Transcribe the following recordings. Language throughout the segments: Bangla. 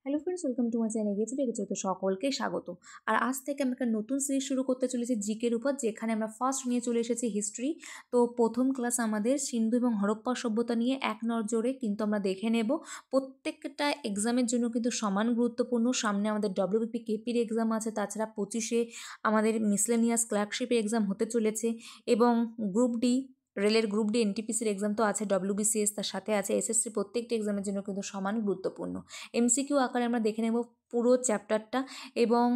Hello friends, welcome to my channel. গেছে তো সকলকে স্বাগত। আর আজ থেকে আমরা একটা নতুন সিরিজ শুরু করতে চলেছি জিকের উপর, যেখানে আমরা ফার্স্ট নিয়ে চলে এসেছি হিস্ট্রি। তো প্রথম ক্লাস আমাদের সিন্ধু এবং হরপ্পা সভ্যতা নিয়ে এক নজরে কিন্তু আমরা দেখে নেব। প্রত্যেকটা এক্সামের জন্য কিন্তু সমান গুরুত্বপূর্ণ। সামনে আমাদের ডব্লিউবিপি কেপির এক্সাম আছে, তাছাড়া 25-এ আমাদের মিসলেনিয়াস ক্লার্কশিপের এক্সাম হতে চলেছে, এবং গ্রুপ ডি রেলের গ্রুপ ডি এনটিপিসির এক্সাম তো আছে, ডব্লিউবিসিএস তার সাথে আছে, এসএসসি। প্রত্যেকটা এক্সামের জন্য কিন্তু সমান গুরুত্বপূর্ণ। এমসিকিউ আকারে আমরা দেখে নেব পুরো চ্যাপ্টারটা, এবং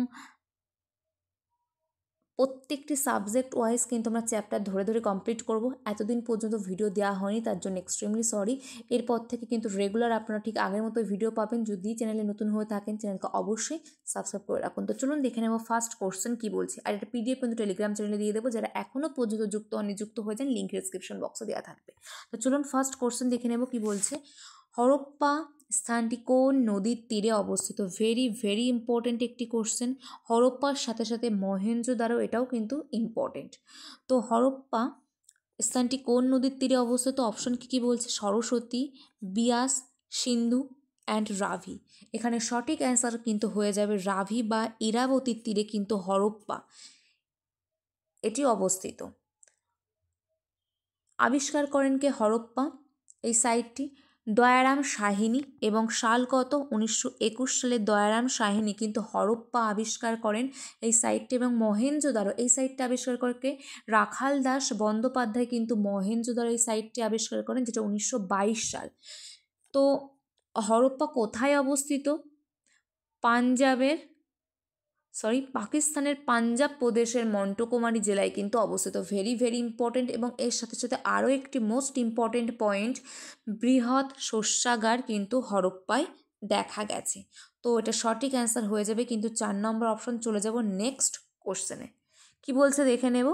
প্রত্যেকটি সাবজেক্ট ওয়াইজ কিন্তু আমরা চ্যাপ্টার ধরে ধরে কমপ্লিট করব। এতদিন পর্যন্ত ভিডিও দেওয়া হয়নি, তার জন্য এক্সট্রিমলি সরি। এরপর থেকে কিন্তু রেগুলার আপনারা ঠিক আগের মতো ভিডিও পাবেন। যদি চ্যানেলে নতুন হয়ে থাকেন, চ্যানেলকে অবশ্যই সাবস্ক্রাইব করে রাখুন। তো চলুন দেখে নেব ফার্স্ট কোশ্চেন কী বলছি। আর এটা পিডিএফ কিন্তু টেলিগ্রাম চ্যানেলে দিয়ে দেবো। যারা এখনও পর্যন্ত যুক্ত হননি, যুক্ত হয়ে যান, লিঙ্ক ডিসক্রিপশন বক্সে দেওয়া থাকবে। তো চলুন ফার্স্ট কোশ্চেন দেখে নেব কী বলছে। হরপ্পা স্থানটি কোন নদীর তীরে অবস্থিত? ভেরি ভেরি ইম্পর্টেন্ট একটি কোশ্চেন। হরপ্পার সাথে সাথে মহেঞ্জোদারো, এটাও কিন্তু ইম্পর্টেন্ট। তো হরপ্পা স্থানটি কোন নদীর তীরে অবস্থিত? অপশন কী কী বলছে? সরস্বতী, বিয়াস, সিন্ধু অ্যান্ড রাভি। এখানে সঠিক অ্যান্সার কিন্তু হয়ে যাবে রাভি বা ইরাবতীর তীরে কিন্তু হরপ্পা এটি অবস্থিত। আবিষ্কার করেন কে হরপ্পা এই সাইটটি? দয়ারাম সাহিনী। এবং সাল কত? 1921 সালে দয়ারাম সাহিনী কিন্তু হরপ্পা আবিষ্কার করেন এই সাইটটি। এবং মহেঞ্জোদারো এই সাইটটি আবিষ্কার করে রাখাল দাস বন্দ্যোপাধ্যায় কিন্তু মহেঞ্জোদারো এই সাইটটি আবিষ্কার করেন, যেটা 1922 সাল। তো হরপ্পা কোথায় অবস্থিত? পাকিস্তানের পাঞ্জাব প্রদেশের মন্টকুমারী জেলায় কিন্তু অবস্থিত। Very very important. এবং এর সাথে সাথে আরও একটি মোস্ট ইম্পর্টেন্ট পয়েন্ট, বৃহৎ শস্যাগার কিন্তু হরপ্পায় দেখা গেছে। তো এটা সঠিক অ্যান্সার হয়ে যাবে কিন্তু 4 নম্বর অপশন। চলে যাব নেক্সট কোশ্চেনে। কি বলছে দেখে নেব।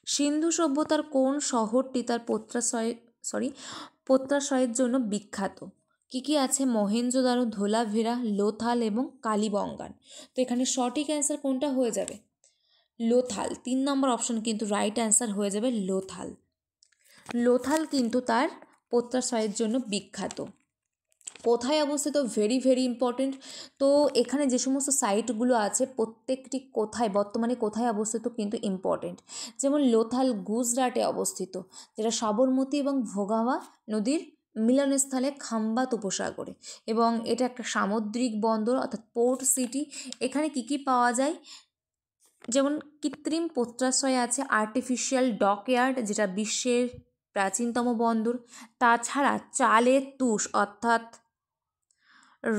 সিন্ধু সভ্যতার কোন শহরটি তার পত্রাশয়ের জন্য বিখ্যাত? কি কি আছে? মহেঞ্জোদারো, ধোলাভিরা, লোথাল এবং কালীবঙ্গান। তো এখানে সঠিক অ্যান্সার কোনটা হয়ে যাবে? লোথাল। 3 নম্বর অপশন কিন্তু রাইট অ্যান্সার হয়ে যাবে লোথাল। লোথাল কিন্তু তার পত্রাশয়ের জন্য বিখ্যাত। কোথায় অবস্থিত? Very very important. তো এখানে যে সমস্ত সাইটগুলো আছে প্রত্যেকটি বর্তমানে কোথায় অবস্থিত কিন্তু ইম্পর্টেন্ট। যেমন লোথাল গুজরাটে অবস্থিত, যেটা সাবরমতী এবং ভোগাওয়া নদীর মিলনস্থলে খাম্বাত উপসাগরে, এবং এটা একটা সামুদ্রিক বন্দর অর্থাৎ পোর্ট সিটি। এখানে কি কি পাওয়া যায়? যেমন কৃত্রিম পত্রাশ্রয় আছে, আর্টিফিশিয়াল ডকইয়ার্ড, যেটা বিশ্বের প্রাচীনতম বন্দর। তাছাড়া চালের তুষ অর্থাৎ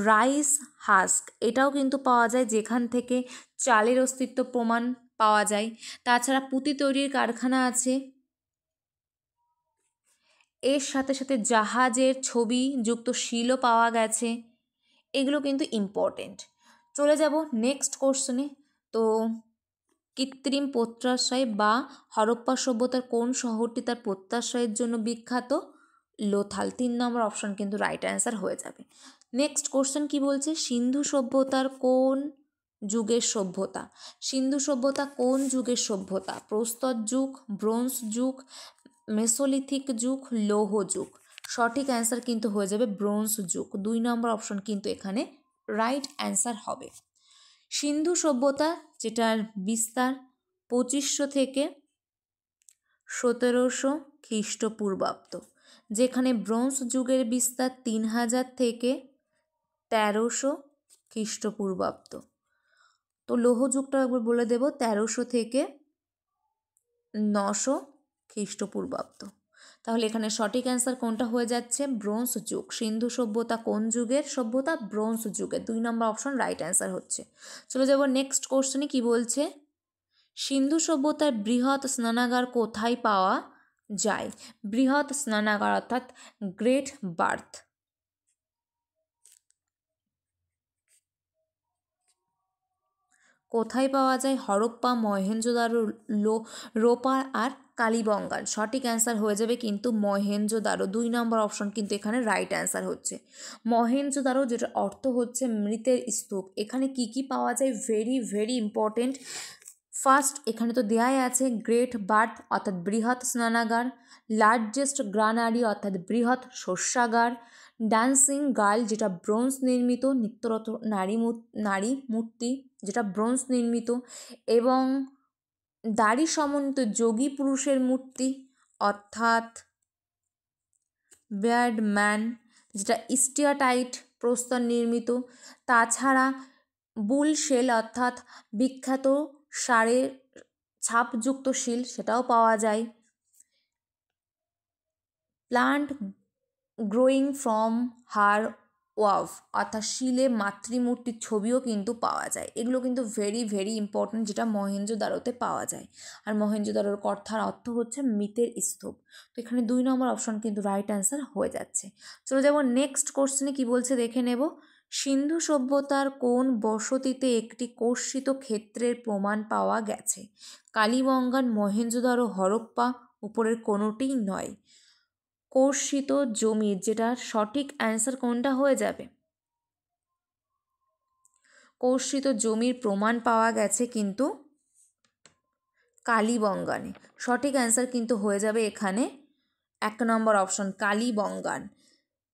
রাইস হাস্ক, এটাও কিন্তু পাওয়া যায়, যেখান থেকে চালের অস্তিত্ব প্রমাণ পাওয়া যায়। তাছাড়া পুঁতি তৈরির কারখানা আছে। এর সাথে সাথে জাহাজের ছবি যুক্ত শিলও পাওয়া গেছে। এগুলো কিন্তু ইম্পর্টেন্ট। চলে যাব নেক্সট কোশ্চেনে। তো কৃত্রিম পত্রাশ্রয় বা হরপ্পা সভ্যতার কোন শহরটি তার পত্রাশ্রয়ের জন্য বিখ্যাত? লোথাল। 3 নম্বর অপশন কিন্তু রাইট অ্যান্সার হয়ে যাবে। নেক্সট কোশ্চেন কি বলছে? সিন্ধু সভ্যতার কোন যুগের সভ্যতা? সিন্ধু সভ্যতা কোন যুগের সভ্যতা? প্রস্তর যুগ, ব্রোঞ্জ যুগ, মেসোলিথিক যুগ, লৌহ যুগ। সঠিক অ্যান্সার কিন্তু হয়ে যাবে ব্রোঞ্জ যুগ। 2 নম্বর অপশন কিন্তু এখানে রাইট অ্যান্সার হবে। সিন্ধু সভ্যতা, যেটার বিস্তার 2500 থেকে 1700 খ্রিস্টপূর্বাব্দ, যেখানে ব্রোঞ্জ যুগের বিস্তার 3000 থেকে 1300 খ্রিস্টপূর্বাব্দ। তো লৌহ যুগটা একবার বলে দেব, 1300 থেকে 900 খ্রিস্টপূর্বাব্দ। তাহলে এখানে সঠিক অ্যান্সার কোনটা হয়ে যাচ্ছে? ব্রোঞ্জ যুগ। সিন্ধু সভ্যতা কোন যুগের সভ্যতা? ব্রোঞ্জ যুগের। 2 নম্বর অপশন রাইট অ্যান্সার হচ্ছে। চলে যাব নেক্সট কোশ্চেনে। কি বলছে? সিন্ধু সভ্যতার বৃহৎ স্নানাগার কোথায় পাওয়া যায়? বৃহৎ স্নানাগার অর্থাৎ গ্রেট বার্থ কোথায় পাওয়া যায়? হরপ্পা, মহেঞ্জোদারো, রোপা আর কালীবঙ্গান। সঠিক অ্যান্সার হয়ে যাবে কিন্তু মহেঞ্জোদারো। 2 নম্বর অপশন কিন্তু এখানে রাইট অ্যান্সার হচ্ছে মহেঞ্জোদারো, যেটা অর্থ হচ্ছে মৃতের স্তূপ। এখানে কি কি পাওয়া যায়? Very very important. ফার্স্ট এখানে তো দেয়াই আছে গ্রেট বার্থ অর্থাৎ বৃহৎ স্নানাগার, লার্জেস্ট গ্রানারি অর্থাৎ বৃহৎ শস্যাগার, ডান্সিং গার্ল যেটা ব্রোঞ্জ নির্মিত, নিত্যরত নারী মূর্তি যেটা ব্রোঞ্জ নির্মিত, এবং দাড়ি সমন্বিত যোগী পুরুষের মূর্তি অর্থাৎ বিয়ার্ড ম্যান যেটা স্টিয়াটাইট প্রস্তর নির্মিত। তাছাড়া বুল শেল অর্থাৎ বিখ্যাত ষাঁড়ের ছাপযুক্ত শিল সেটাও পাওয়া যায়। প্লান্ট গ্রোয়িং ফ্রম হার ওয়াভ অর্থাৎ শিলে মাতৃমূর্তির ছবিও কিন্তু পাওয়া যায়। এগুলো কিন্তু ভেরি ভেরি ইম্পর্ট্যান্ট, যেটা মহেঞ্জোদারোতে পাওয়া যায়। আর মহেঞ্জোদারোর কথার অর্থ হচ্ছে মৃতের স্তূপ। তো এখানে 2 নম্বর অপশন কিন্তু রাইট অ্যান্সার হয়ে যাচ্ছে। চলে যাব নেক্সট কোশ্চেনে, কি বলছে দেখে নেব। সিন্ধু সভ্যতার কোন বসতিতে একটি কর্ষিত ক্ষেত্রের প্রমাণ পাওয়া গেছে? কালীবঙ্গান, মহেঞ্জোদারো, হরপ্পা, উপরের কোনোটিই নয়। কর্ষিত জমির যেটা সঠিক অ্যান্সার কোনটা হয়ে যাবে? কর্ষিত জমির প্রমাণ পাওয়া গেছে কিন্তু কালীবঙ্গানে। সঠিক অ্যান্সার কিন্তু হয়ে যাবে এখানে 1 নম্বর অপশন কালীবঙ্গান।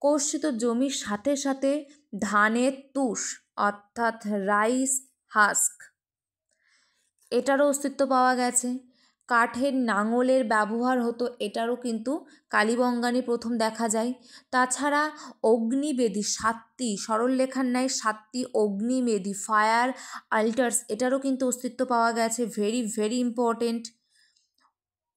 কর্ষিত জমির সাথে সাথে ধানের তুষ অর্থাৎ রাইস হাস্ক এটারও অস্তিত্ব পাওয়া গেছে। কাঠের নাঙলের ব্যবহার হতো, এটারও কিন্তু কালীবঙ্গানে প্রথম দেখা যায়। তাছাড়া অগ্নিবেদী 7টি সরলরেখার ন্যায় 7টি অগ্নিবেদী ফায়ার আল্টার্স এটারও কিন্তু অস্তিত্ব পাওয়া গেছে। Very very important.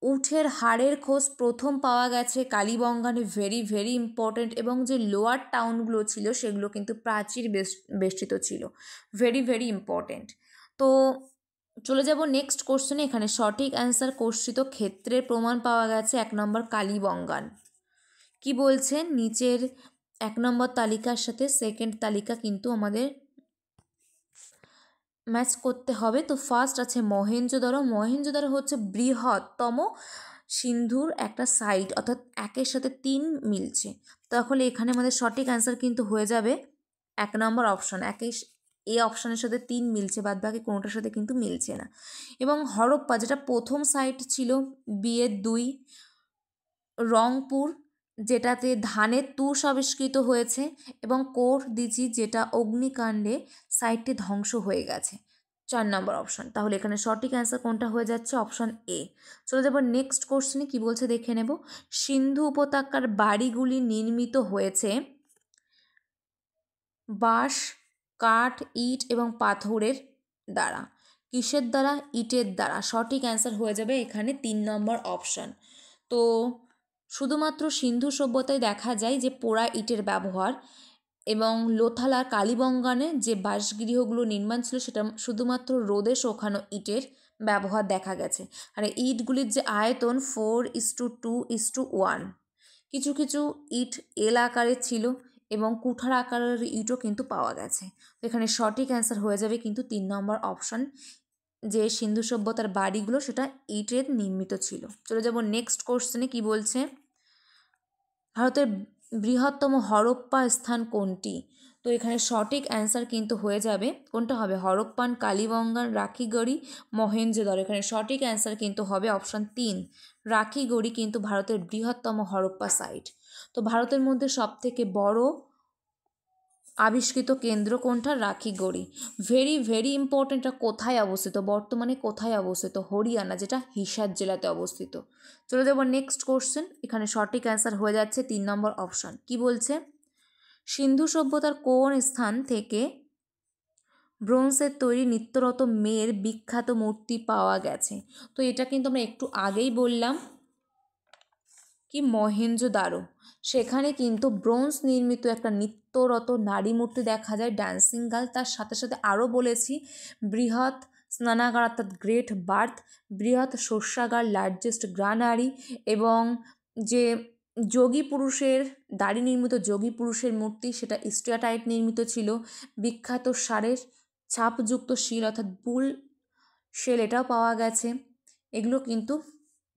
উটের হাড়ের খোঁজ প্রথম পাওয়া গেছে কালীবঙ্গানে। Very very important. এবং যে লোয়ার টাউনগুলো ছিল সেগুলো কিন্তু প্রাচীর বেষ্টিত ছিল। Very very important. তো চলে যাব নেক্সট কোশ্চেনে। এখানে সঠিক অ্যান্সার কর্ষিত ক্ষেত্রের প্রমাণ পাওয়া গেছে 1 নম্বর কালীবঙ্গান। কি বলছে নিচের 1 নম্বর তালিকার সাথে সেকেন্ড তালিকা কিন্তু আমাদের ম্যাচ করতে হবে। তো ফার্স্ট আছে মহেঞ্জোদারো। মহেঞ্জোদারো হচ্ছে বৃহত্তম সিন্ধুর একটা সাইট, অর্থাৎ 1-এর সাথে 3 মিলছে। তাহলে এখানে আমাদের সঠিক অ্যান্সার কিন্তু হয়ে যাবে 1 নম্বর অপশন। এই অপশানের সাথে 3 মিলছে, বাদ বাকি কোনোটার সাথে কিন্তু মিলছে না। এবং হরপ্পা যেটা প্রথম সাইট ছিল বিয়ের 2 রংপুর যেটাতে ধানের তুষ আবিষ্কৃত হয়েছে, এবং কোর দিচি যেটা অগ্নিকাণ্ডে সাইটটি ধ্বংস হয়ে গেছে। 4 নম্বর অপশন। তাহলে এখানে সঠিক অ্যান্সার কোনটা হয়ে যাচ্ছে? Option A. চলে যাব নেক্সট কোশ্চেনে, কি বলছে দেখে নেব। সিন্ধু উপত্যকার বাড়িগুলি নির্মিত হয়েছে বাঁশ, কাঠ, ইট এবং পাথরের দ্বারা। কিসের দ্বারা? ইটের দ্বারা। সঠিক অ্যান্সার হয়ে যাবে এখানে 3 নম্বর অপশন। তো শুধুমাত্র সিন্ধু সভ্যতায় দেখা যায় যে পোড়া ইটের ব্যবহার, এবং লোথাল আর কালীবঙ্গানে যে বাসগৃহগুলো নির্মাণ ছিল সেটা শুধুমাত্র রোদে শোকানো ইটের ব্যবহার দেখা গেছে। আর ইটগুলির যে আয়তন 4:2:1। কিছু কিছু ইট এল আকারের ছিল এবং কুঠার আকারের ইটও কিন্তু পাওয়া গেছে। তো এখানে সঠিক অ্যান্সার হয়ে যাবে কিন্তু 3 নম্বর অপশন, যে সিন্ধু সভ্যতার বাড়িগুলো সেটা ইটের নির্মিত ছিল। চলে যাব নেক্সট কোশ্চেনে, কি বলছে। ভারতের বৃহত্তম হরপ্পা স্থান কোনটি? তো এখানে সঠিক অ্যান্সার কিন্তু হয়ে যাবে কোনটা হবে? হরপ্পান, কালীবঙ্গান, রাখিগড়ি, মহেঞ্জোদারো। এখানে সঠিক অ্যান্সার কিন্তু হবে অপশন 3 রাখিগড়ি কিন্তু ভারতের বৃহত্তম হরপ্পা সাইট। তো ভারতের মধ্যে সবথেকে বড় আবিষ্কৃত কেন্দ্র কোনটা? রাখিগড়ি। Very very important. কোথায় অবস্থিত? বর্তমানে কোথায় অবস্থিত? হরিয়ানা, যেটা হিসার জেলাতে অবস্থিত। চলে যাব নেক্সট কোশ্চেন। এখানে সঠিক অ্যান্সার হয়ে যাচ্ছে 3 নম্বর অপশন। কি বলছে? সিন্ধু সভ্যতার কোন স্থান থেকে ব্রোঞ্জের তৈরি নিত্যরত মেয়ের বিখ্যাত মূর্তি পাওয়া গেছে? তো এটা কিন্তু আমরা একটু আগেই বললাম, কি মহেঞ্জোদারো। সেখানে কিন্তু ব্রোঞ্জ নির্মিত একটা নিত্যরত নারী মূর্তি দেখা যায়, ড্যান্সিং গার্ল। তার সাথে সাথে আরও বলেছি বৃহৎ স্নানাগার অর্থাৎ গ্রেট বার্থ, বৃহৎ শস্যাগার লার্জেস্ট গ্রানারি, এবং যে যোগী পুরুষের দাড়ি নির্মিত যোগী পুরুষের মূর্তি সেটা স্টিয়াটাইট নির্মিত ছিল। বিখ্যাত ষাঁড়ের ছাপযুক্ত শিল অর্থাৎ বুল শেল এটাও পাওয়া গেছে। এগুলো কিন্তু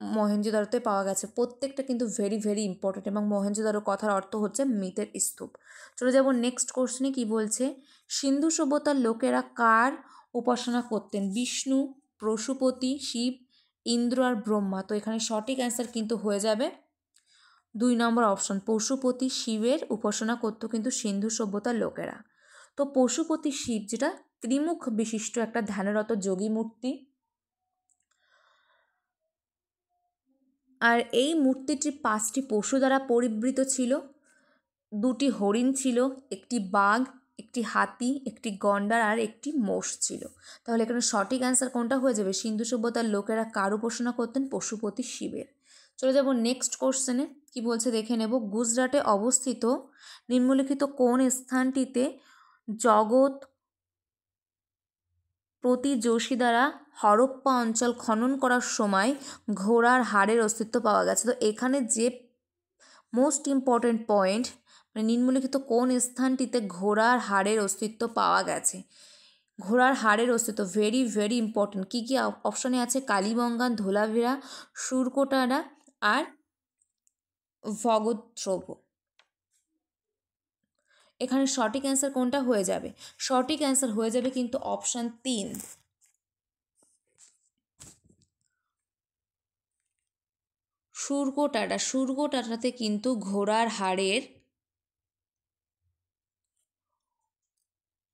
মহেঞ্জোদারোতে পাওয়া গেছে। প্রত্যেকটা কিন্তু ভেরি ভেরি ইম্পর্টেন্ট, এবং মহেঞ্জোদারো কথার অর্থ হচ্ছে মৃতের স্তূপ। চলে যাব নেক্সট কোশ্চেনে, কি বলছে। সিন্ধু সভ্যতার লোকেরা কার উপাসনা করতেন? বিষ্ণু, পশুপতি, শিব, ইন্দ্র আর ব্রহ্মা। তো এখানে সঠিক অ্যান্সার কিন্তু হয়ে যাবে দুই নম্বর অপশন, পশুপতি শিবের উপাসনা করতো কিন্তু সিন্ধু সভ্যতার লোকেরা। তো পশুপতি শিব যেটা ত্রিমুখ বিশিষ্ট একটা ধ্যানরত যোগী মূর্তি, আর এই মূর্তিটি 5টি পশু দ্বারা পরিবৃত ছিল। 2টি হরিণ ছিল, একটি বাঘ, একটি হাতি, একটি গন্ডার আর একটি মোষ ছিল। তাহলে এখানে সঠিক অ্যান্সার কোনটা হয়ে যাবে? সিন্ধু সভ্যতার লোকেরা কার উপাসনা করতেন? পশুপতি শিবের। চলে যাব নেক্সট কোশ্চেনে, কি বলছে দেখে নেব। গুজরাটে অবস্থিত নিম্নলিখিত কোন স্থানটিতে জগৎ প্রতি যোশী দ্বারা হরপ্পা অঞ্চল খনন করার সময় ঘোড়ার হাড়ের অস্তিত্ব পাওয়া গেছে? তো এখানে যে মোস্ট ইম্পর্ট্যান্ট পয়েন্ট, মানে নিম্নলিখিত কোন স্থানটিতে ঘোড়ার হাড়ের অস্তিত্ব পাওয়া গেছে? ঘোড়ার হাড়ের অস্তিত্ব ভেরি ভেরি ইম্পর্ট্যান্ট। কী কী অপশানে আছে? কালীবঙ্গান, ধোলাভিরা, সুরকোটারা আর ভগদ্রব। এখানে সঠিক অ্যান্সার কোনটা হয়ে যাবে? সঠিক অ্যান্সার হয়ে যাবে কিন্তু অপশান 3, সুরকোটারা। সুরকোটারাতে কিন্তু ঘোড়ার হাড়ের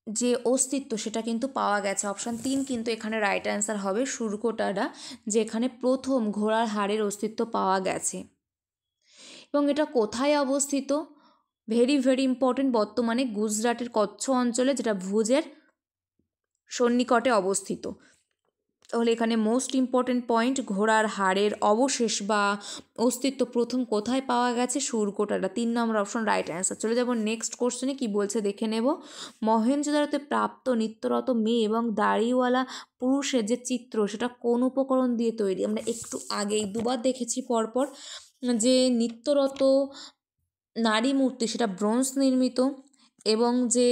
যে অস্তিত্ব সেটা কিন্তু পাওয়া গেছে। অপশান 3 কিন্তু এখানে রাইট অ্যান্সার হবে, সুরকোটারা, যেখানে প্রথম ঘোড়ার হাড়ের অস্তিত্ব পাওয়া গেছে। এবং এটা কোথায় অবস্থিত? ভেরি ভেরি ইম্পর্টেন্ট, বর্তমানে গুজরাটের কচ্ছ অঞ্চলে, যেটা ভুজের সন্নিকটে অবস্থিত। তাহলে এখানে মোস্ট ইম্পর্টেন্ট পয়েন্ট, ঘোড়ার হাড়ের অবশেষ বা অস্তিত্ব প্রথম কোথায় পাওয়া গেছে? সুরকোটারা। 3 নম্বর অপশন রাইট অ্যান্সার। চলে যাব নেক্সট কোশ্চেনে, কি বলছে দেখে নেব। মহেঞ্জোদারোতে প্রাপ্ত নিত্যরত মেয়ে এবং দাড়িওয়ালা পুরুষের যে চিত্র, সেটা কোন উপকরণ দিয়ে তৈরি? আমরা একটু আগেই দুবার দেখেছি পরপর যে নিত্যরত নারী মূর্তি সেটা ব্রোঞ্জ নির্মিত, এবং যে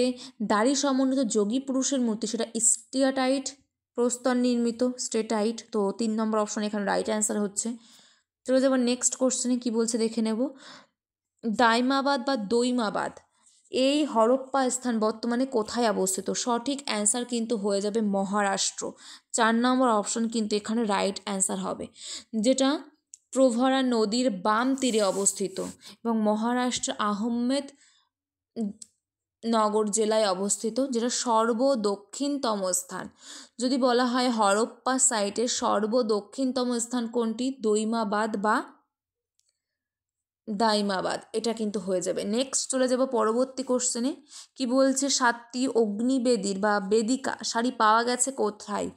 দাড়ি সমন্বিত যোগী পুরুষের মূর্তি সেটা স্টিয়াটাইট প্রস্তর নির্মিত, স্টেটাইট। তো 3 নম্বর অপশন এখানে রাইট অ্যান্সার হচ্ছে। চলে যাবার নেক্সট কোশ্চেনে, কি বলছে দেখে নেব। দাইমাবাদ বা দৈমাবাদ এই হরপ্পা স্থান বর্তমানে কোথায় অবস্থিত? সঠিক অ্যান্সার কিন্তু হয়ে যাবে মহারাষ্ট্র। 4 নম্বর অপশন কিন্তু এখানে রাইট অ্যান্সার হবে, যেটা প্রভরা নদীর বাম তীরে অবস্থিত এবং মহারাষ্ট্র আহমেদ নগর জেলায় অবস্থিত, যেটা সর্বদক্ষিণতম স্থান। যদি বলা হয় হরপ্পা সাইটের সর্বদক্ষিণতম স্থান কোনটি? দৈমাবাদ বা দাইমাবাদ, এটা কিন্তু হয়ে যাবে। নেক্সট চলে যাব পরবর্তী কোশ্চেনে, কি বলছে। 7টি অগ্নিবেদীর বা বেদিকা শাড়ি পাওয়া গেছে কোথায়?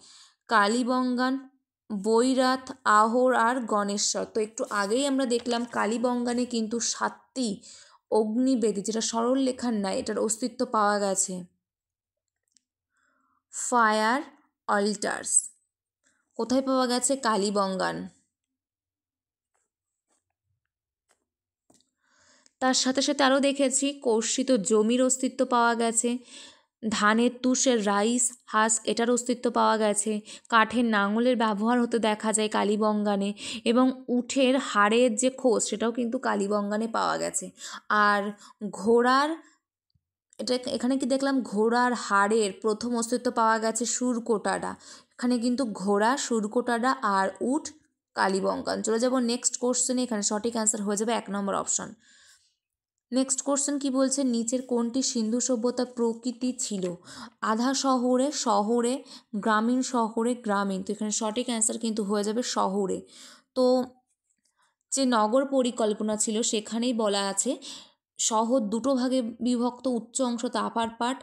কালীবঙ্গান, বৈরাত, আহোর আর গণেশ্বর। তো একটু আগেই আমরা দেখলাম কালীবঙ্গানে কিন্তু 7টি অগ্নিবেদী, যেটা সরল লেখার নাই, এটার অস্তিত্ব পাওয়া গেছে। ফায়ার অল্টার্স কোথায় পাওয়া গেছে? কালীবঙ্গান। তার সাথে সাথে আরও দেখেছি কর্ষিত জমির অস্তিত্ব পাওয়া গেছে, ধানের তুষের রাইস হাস্ক এটার অস্তিত্ব পাওয়া গেছে, কাঠের নাঙলের ব্যবহার হতে দেখা যায় কালীবঙ্গানে, এবং উটের হাড়ের যে খোঁজ সেটাও কিন্তু কালীবঙ্গানে পাওয়া গেছে। আর ঘোড়ার, এটা এখানে কি দেখলাম, ঘোড়ার হাড়ের প্রথম অস্তিত্ব পাওয়া গেছে সুরকোটারা। এখানে কিন্তু ঘোড়া, সুরকোটারা আর উট কালীবঙ্গান। চলে যাব নেক্সট কোশ্চেনে, এখানে সঠিক অ্যান্সার হয়ে যাবে 1 নম্বর অপশন। নেক্সট কোশ্চেন কি বলছে, নিচের কোনটি সিন্ধু সভ্যতার প্রকৃতি ছিল? আধা শহরে, শহরে, গ্রামীণ শহরে, গ্রামীণ। তো এখানে সঠিক অ্যান্সার কিন্তু হয়ে যাবে শহরে। তো যে নগর পরিকল্পনা ছিল সেখানেই বলা আছে শহর 2টো ভাগে বিভক্ত, উচ্চ অংশ তা আপার পার্ট,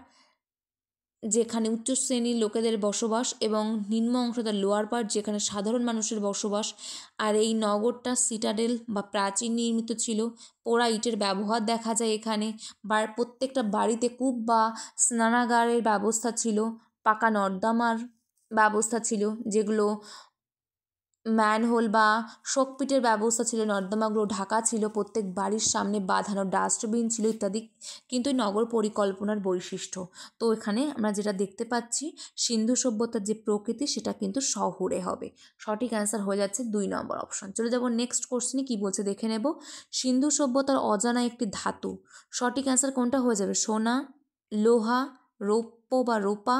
যেখানে উচ্চ শ্রেণীর লোকেদের বসবাস, এবং নিম্ন অংশটা লোয়ার পার্ট, যেখানে সাধারণ মানুষের বসবাস। আর এই নগরটা সিটাডেল বা প্রাচীর নির্মিত ছিল, পোড়া ইটের ব্যবহার দেখা যায় এখানে, বা প্রত্যেকটা বাড়িতে কূপ বা স্নানাগারের ব্যবস্থা ছিল, পাকা নর্দমার ব্যবস্থা ছিল, যেগুলো ম্যানহোল বা শোকপিটের ব্যবস্থা ছিল, নর্দমাগুলো ঢাকা ছিল, প্রত্যেক বাড়ির সামনে বাঁধানো ডাস্টবিন ছিল ইত্যাদি কিন্তু এই নগর পরিকল্পনার বৈশিষ্ট্য। তো এখানে আমরা যেটা দেখতে পাচ্ছি সিন্ধু সভ্যতার যে প্রকৃতি সেটা কিন্তু শহরে হবে। সঠিক অ্যান্সার হয়ে যাচ্ছে 2 নম্বর অপশন। চলে যাব নেক্সট কোশ্চেনে, কি বলছে দেখে নেব। সিন্ধু সভ্যতার অজানা একটি ধাতু, সঠিক অ্যান্সার কোনটা হয়ে যাবে? সোনা, লোহা, রৌপ্য বা রূপা,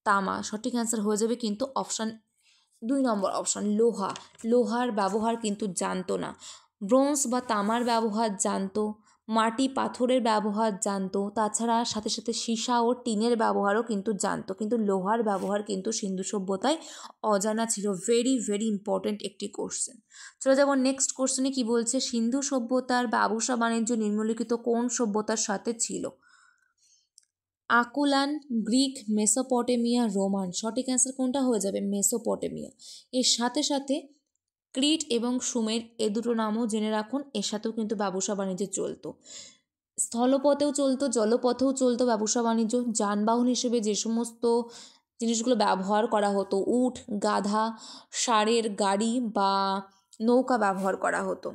তামা। সঠিক অ্যান্সার হয়ে যাবে কিন্তু অপশান 2 নম্বর অপশন, লোহা। লোহার ব্যবহার কিন্তু জানতো না ব্রোঞ্জ বা তামার ব্যবহার জানতো, মাটি পাথরের ব্যবহার জানতো, তাছাড়া সাথে সাথে সীসা ও টিনের ব্যবহারও কিন্তু জানতো, কিন্তু লোহার ব্যবহার কিন্তু সিন্ধু সভ্যতায় অজানা ছিল। ভেরি ভেরি ইম্পর্ট্যান্ট একটি কোশ্চেন। চলে যাব নেক্সট কোশ্চেনে। কি বলছে, সিন্ধু সভ্যতার ব্যবসা বাণিজ্য নিম্নলিখিত কোন সভ্যতার সাথে ছিল? আকুলান, গ্রিক, মেসোপটেমিয়া, রোমান। সঠিক অ্যান্সার কোনটা হয়ে যাবে? মেসোপটেমিয়া। এর সাথে সাথে ক্রিট এবং সুমের, এ দুটো নামও জেনে রাখুন। এর সাথেও কিন্তু ব্যবসা বাণিজ্য চলতো, স্থলপথেও চলতো, জলপথেও চলতো ব্যবসা বাণিজ্য। যানবাহন হিসেবে যে সমস্ত জিনিসগুলো ব্যবহার করা হতো, উট, গাধা, ষাঁড়ের গাড়ি বা নৌকা ব্যবহার করা হতো।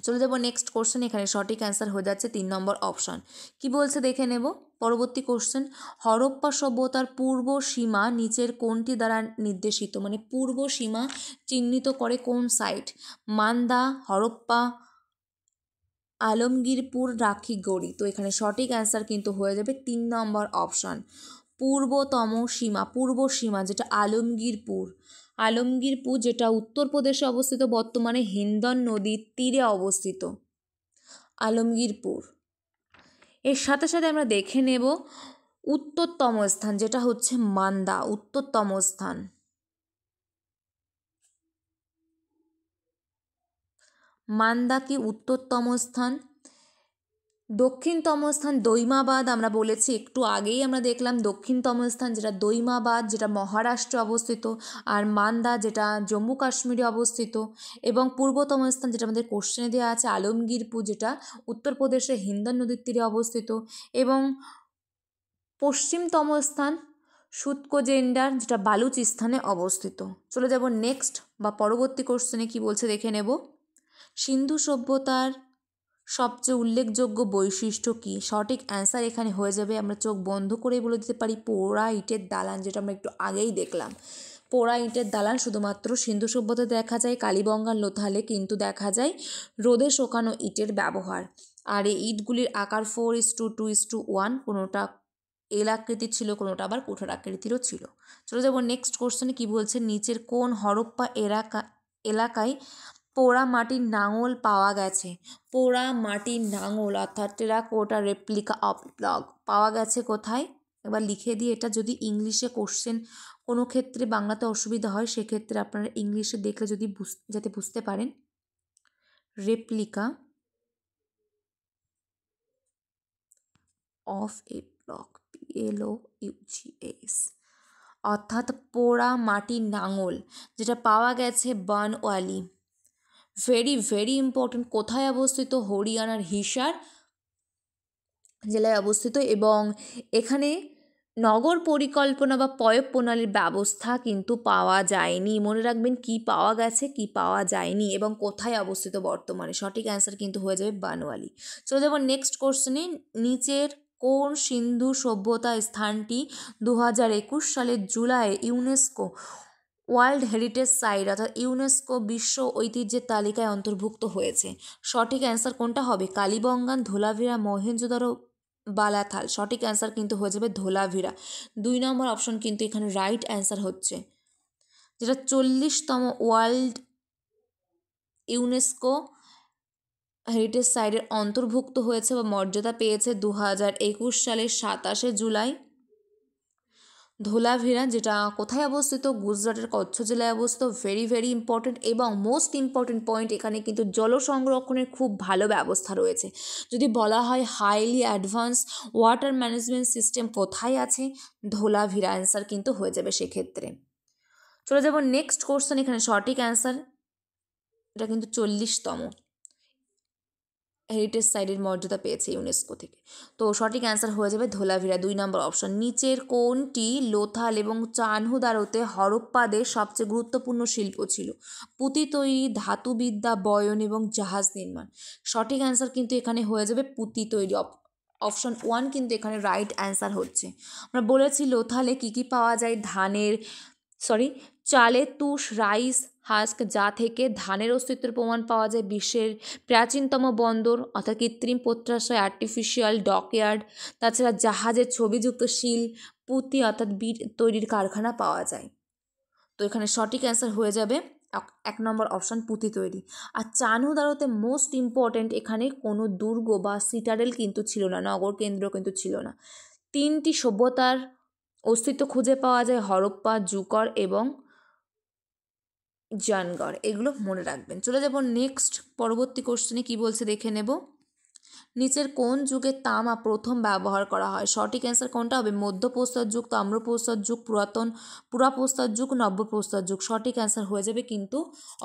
চলে যাব নেক্সট কোশ্চেন। এখানে সঠিক অ্যান্সার হয়ে যাচ্ছে 3 নম্বর অপশান। কি বলছে দেখে নেব পরবর্তী কোশ্চেন। হরপ্পা সভ্যতার পূর্ব সীমা নিচের কোনটি দ্বারা নির্দেশিত? মানে পূর্ব সীমা চিহ্নিত করে কোন সাইট? মান্দা, হরপ্পা, আলমগীরপুর, রাখিগড়ি। তো এখানে সঠিক অ্যান্সার কিন্তু হয়ে যাবে 3 নম্বর অপশান, পূর্বতম সীমা, পূর্ব সীমা যেটা আলমগীরপুর। আলমগীরপুর যেটা উত্তরপ্রদেশে অবস্থিত, বর্তমানে হিন্দন নদীর তীরে অবস্থিত আলমগীরপুর। এর সাথে সাথে আমরা দেখে নেব উত্তরতম স্থান, যেটা হচ্ছে মান্দা, উত্তরতম স্থান। মান্দা কি উত্তরতম স্থান? দক্ষিণতম স্থান দৈমাবাদ, আমরা বলেছি একটু আগেই আমরা দেখলাম দক্ষিণতম স্থান যেটা দৈমাবাদ, যেটা মহারাষ্ট্রে অবস্থিত, আর মান্দা যেটা জম্মু কাশ্মীরে অবস্থিত। এবং পূর্বতম স্থান যেটা আমাদের কোশ্চেনে দেওয়া আছে আলমগীরপুর, যেটা উত্তরপ্রদেশে হিন্দন নদীর তীরে অবস্থিত। এবং পশ্চিমতম স্থান সুতকোজেন্ডার, যেটা বালুচিস্তানে অবস্থিত। চলে যাব নেক্সট বা পরবর্তী কোশ্চেনে। কি বলছে দেখে নেব। সিন্ধু সভ্যতার সবচেয়ে উল্লেখযোগ্য বৈশিষ্ট্য কী? সঠিক অ্যান্সার এখানে হয়ে যাবে, আমরা চোখ বন্ধ করেই বলে দিতে পারি, পোড়া ইটের দালান, যেটা আমরা একটু আগেই দেখলাম। পোড়া ইটের দালান শুধুমাত্র সিন্ধু সভ্যতায় দেখা যায়, কালীবঙ্গান, লোথালে কিন্তু দেখা যায় রোদে শোকানো ইটের ব্যবহার। আর এই ইটগুলির আকার 4:2:1, কোনোটা এল আকৃতির ছিল, কোনোটা আবার কুঠার আকৃতিরও ছিল। চলে যাব নেক্সট কোশ্চেনে। কি বলছে, নিচের কোন হরপ্পা এলাকায় পোড়া মাটির নাঙল পাওয়া গেছে? পোড়া মাটির নাঙল অর্থাৎ টেরাকোটা রেপ্লিকা অফ প্লগ পাওয়া গেছে কোথায়? এবার লিখে দিয়ে, এটা যদি ইংলিশে কোশ্চেন কোনো ক্ষেত্রে বাংলাতে অসুবিধা হয়, সেক্ষেত্রে আপনারা ইংলিশে দেখলে যদি যাতে বুঝতে পারেন। Replica of A plug, PLOUGS, অর্থাৎ পোড়া মাটির নাঙল যেটা পাওয়া গেছে বানওয়ালি। Very very important. কোথায় অবস্থিত? হরিয়ানার হিসার জেলায় অবস্থিত। এবং এখানে নগর পরিকল্পনা বা পয়ঃ প্রণালীর ব্যবস্থা কিন্তু পাওয়া যায়নি। মনে রাখবেন কি পাওয়া গেছে, কি পাওয়া যায়নি এবং কোথায় অবস্থিত বর্তমানে। সঠিক অ্যান্সার কিন্তু হয়ে যাবে বানওয়ালি। চলে যাব নেক্সট কোশ্চেনে। নিচের কোন সিন্ধু সভ্যতা স্থানটি 2021 সালের জুলাইয়ে ইউনেস্কো ওয়ার্ল্ড হেরিটেজ সাইট অর্থাৎ ইউনেস্কো বিশ্ব ঐতিহ্যের তালিকায় অন্তর্ভুক্ত হয়েছে? সঠিক অ্যান্সার কোনটা হবে? কালীবঙ্গান, ধোলাভিরা, মহেঞ্জোদারো, বালাথাল। সঠিক অ্যান্সার কিন্তু হয়ে যাবে ধোলাভিরা। 2 নম্বর অপশন কিন্তু এখানে রাইট অ্যান্সার হচ্ছে, যেটা 40তম ওয়ার্ল্ড ইউনেস্কো হেরিটেজ সাইটের অন্তর্ভুক্ত হয়েছে বা মর্যাদা পেয়েছে 2021 সালের 27শে জুলাই। ধোলাভিরা যেটা কোথায় অবস্থিত? গুজরাটের কচ্ছ জেলায় অবস্থিত। Very very important. এবং মোস্ট ইম্পর্টেন্ট পয়েন্ট, এখানে কিন্তু জল সংরক্ষণের খুব ভালো ব্যবস্থা রয়েছে। যদি বলা হয় highly advance water management system কোথায় আছে? ধোলাভিরা অ্যান্সার কিন্তু হয়ে যাবে সেক্ষেত্রে। চলে যাব নেক্সট কোশ্চেন। এখানে সঠিক অ্যান্সার, এটা কিন্তু 40তম হেরিটেজ সাইটের মর্যাদা পেয়েছে ইউনেস্কো থেকে। তো সঠিক অ্যান্সার হয়ে যাবে ধোলাভিরা, 2 নম্বর অপশন। নিচের কোনটি লোথাল এবং চানহুদারোতে হরপ্পাদের সবচেয়ে গুরুত্বপূর্ণ শিল্প ছিল? পুঁতি তৈরি, ধাতুবিদ্যা, বয়ন এবং জাহাজ নির্মাণ। সঠিক অ্যান্সার কিন্তু এখানে হয়ে যাবে পুঁতি তৈরি। অপশন 1 কিন্তু এখানে রাইট অ্যান্সার হচ্ছে। আমরা বলেছি লোথালে কী কী পাওয়া যায়? চালের তুষ, রাইস হাস্ক, যা থেকে ধানের অস্তিত্বের প্রমাণ পাওয়া যায়। বিশ্বের প্রাচীনতম বন্দর অর্থাৎ কৃত্রিম প্রত্যাশয় আর্টিফিশিয়াল ডকইয়ার্ড, তাছাড়া জাহাজের ছবিযুক্ত শিল, পুঁতি অর্থাৎ বিট তৈরির কারখানা পাওয়া যায়। তো এখানে সঠিক অ্যান্সার হয়ে যাবে এক নম্বর অপশান পুঁতি তৈরি। আর চানহুদারোতে মোস্ট ইম্পর্ট্যান্ট এখানে কোনো দুর্গ বা সিটাডেল কিন্তু ছিল না, নগর কেন্দ্র কিন্তু ছিল না। 3টি সভ্যতার অস্তিত্ব খুঁজে পাওয়া যায়, হরপ্পা, জুকর এবং জানগড়। এগুলো মনে রাখবেন। চলে যাব নেক্সট পরবর্তী কোশ্চেনে কী বলছে দেখে নেব। নিচের কোন যুগে তামা প্রথম ব্যবহার করা হয়? সঠিক অ্যান্সার কোনটা হবে? মধ্যপ্রস্তর যুগ, তাম্রপ্রস্তর যুগ, পুরাপ্রস্তর যুগ, নব্যপ্রস্তর যুগ। সঠিক অ্যান্সার হয়ে যাবে কিন্তু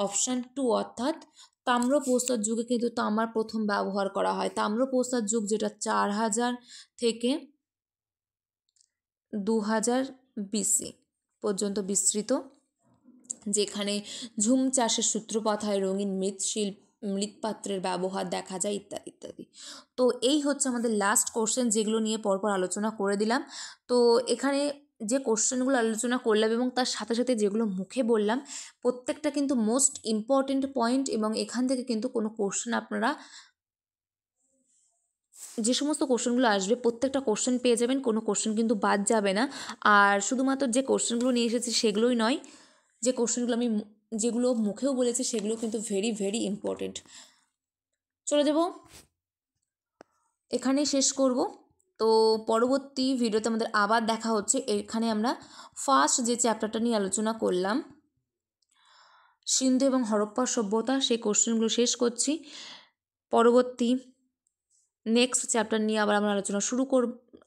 অপশান 2 অর্থাৎ তাম্রপ্রস্তর যুগে কিন্তু তামার প্রথম ব্যবহার করা হয়। তাম্রপ্রস্তর যুগ যেটা 4000 থেকে 2000 BC পর্যন্ত বিস্তৃত, যেখানে ঝুম চাষের সূত্রপাত হয়, রঙিন মৃৎপাত্রের ব্যবহার দেখা যায় ইত্যাদি ইত্যাদি। তো এই হচ্ছে আমাদের লাস্ট কোশ্চেন, যেগুলো নিয়ে পরপর আলোচনা করে দিলাম। তো এখানে যে কোশ্চেনগুলো আলোচনা করলাম এবং তার সাথে সাথে যেগুলো মুখে বললাম, প্রত্যেকটা কিন্তু মোস্ট ইম্পর্টেন্ট পয়েন্ট, এবং এখান থেকে কিন্তু কোনো কোশ্চেন আপনারা যে সমস্ত কোশ্চেনগুলো আসবে প্রত্যেকটা কোশ্চেন পেয়ে যাবেন, কোনো কোশ্চেন কিন্তু বাদ যাবে না। আর শুধুমাত্র যে কোশ্চেনগুলো নিয়ে এসেছি সেগুলোই নয়, যে কোশ্চেনগুলো আমি যেগুলো মুখেও বলেছি সেগুলো কিন্তু ভেরি ভেরি ইম্পর্টেন্ট। চলে যাব, এখানেই শেষ করব। তো পরবর্তী ভিডিওতে আমাদের আবার দেখা হচ্ছে। এখানে আমরা ফার্স্ট যে চ্যাপ্টারটা নিয়ে আলোচনা করলাম, সিন্ধু এবং হরপ্পা সভ্যতা, সেই কোশ্চেনগুলো শেষ করছি। পরবর্তী নেক্সট চ্যাপ্টার নিয়ে আবার আমরা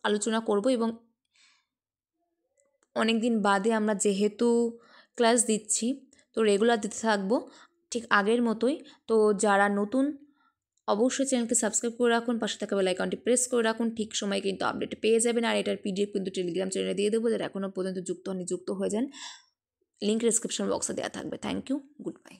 আলোচনা করব এবং অনেক দিন বাদে আমরা যেহেতু ক্লাস দিচ্ছি তো রেগুলার দিতে থাকবো ঠিক আগের মতোই। তো যারা নতুন অবশ্যই চ্যানেলকে সাবস্ক্রাইব করে রাখুন, পাশে থাকা বেল আইকনটি প্রেস করে রাখুন, ঠিক সময় কিন্তু আপডেট পেয়ে যাবেন। আর এটার PDF কিন্তু টেলিগ্রাম চ্যানেলে দিয়ে দেবো, যারা এখনও পর্যন্ত যুক্ত হয়নি যুক্ত হয়ে যান, লিঙ্ক ডিসক্রিপশন বক্সে দেওয়া থাকবে। Thank you, good bye.